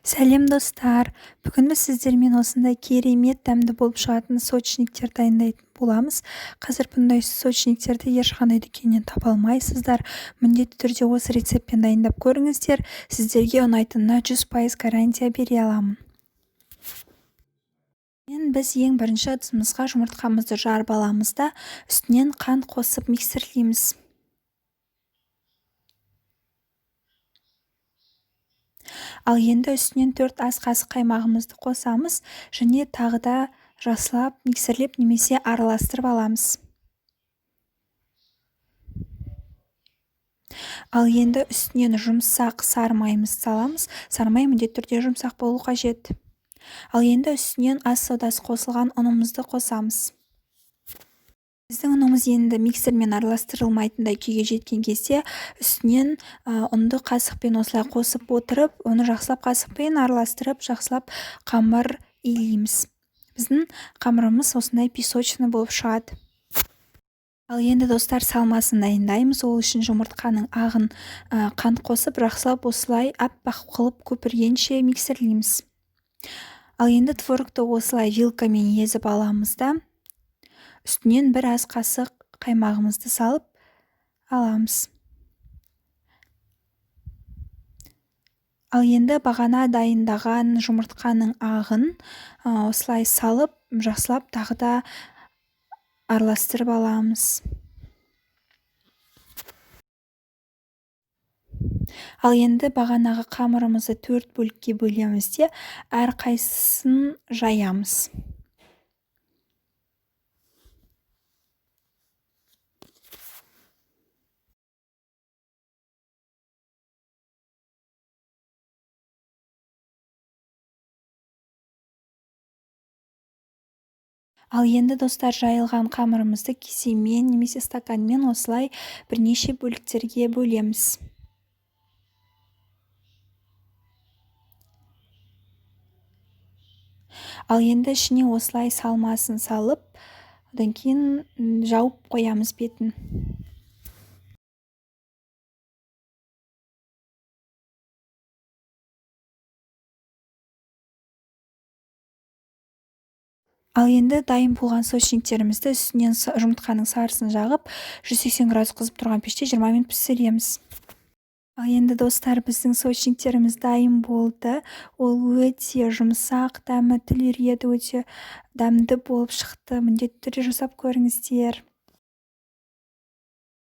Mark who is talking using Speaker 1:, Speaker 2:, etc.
Speaker 1: Сәлем достар! Бүгін біз сіздермен осындай керемет дәмді болып шығатын сочниктер дайындайтын боламыз. Қазір бұндай сочниктерді ешқандай дүкеннен таба алмайсыздар. Міндетті түрде осы рецептпен дайындап көріңіздер. Сіздерге ұнайтынына 100% гарантия бере аламын. Біз ең бірінші ыдысымызға жұмыртқамызды жарып аламыз да, үстінен қант қосып миксерлейміз. Ал енді үстінен 4 ас қасық қаймағымызды қосамыз және тағы да жақсылап миксерлеп немесе араластырып аламыз. Ал енді үстінен жұмсақ сары майымызды саламыз. Сары май міндетті түрде жұмсақ болу қажет. Ал енді үстінен ас содасы қосылған ұнымызды қосамыз. Біздің ұнымыз енді миксермен араластырылмайтындай күйге жеткен кезде үстінен ұнды қасықпен осылай қосып отырып, оны жақсылап қасықпен араластырып, жақсылап қамыр илейміз. Біздің қамырымыз осындай песочный болып шығады. Ал енді достар, салмасын дайындаймыз. Ол үшін жұмыртқаның ағын қант қосып, жақсылап осылай аппақ қылып көпіргенше миксерлейміз. Ал енді творогты осылай вилкамен езіп аламыз да, үстінен 1 ас қасық қаймағымызды салып аламыз. Ал енді бағана дайындаған жұмыртқаның ағын осылай салып, жақсылап тағы да араластырып аламыз. Ал енді бағанағы қамырымызды 4 бөлікке бөлеміз де, әр қайсысын жаямыз. Ал енді достар, жайылған қамырымызды кесемен немесе стаканмен осылай бірнеше бөліктерге бөлеміз. Ал енді ішіне осылай салмасын салып, одан кейін жауып қоямыз бетін. Ал енді дайын болған сочниктерімізді үстінен жұмыртқаның сарысын жағып, 180 градус қызып тұрған пеште 20 минут пісіреміз. Ал енді достар, біздің сочниктеріміз дайын болды. Ол өте жұмсақ, дәмі тіл үйіреді, өте дәмді болып шықты. Міндетті түрде жасап көріңіздер.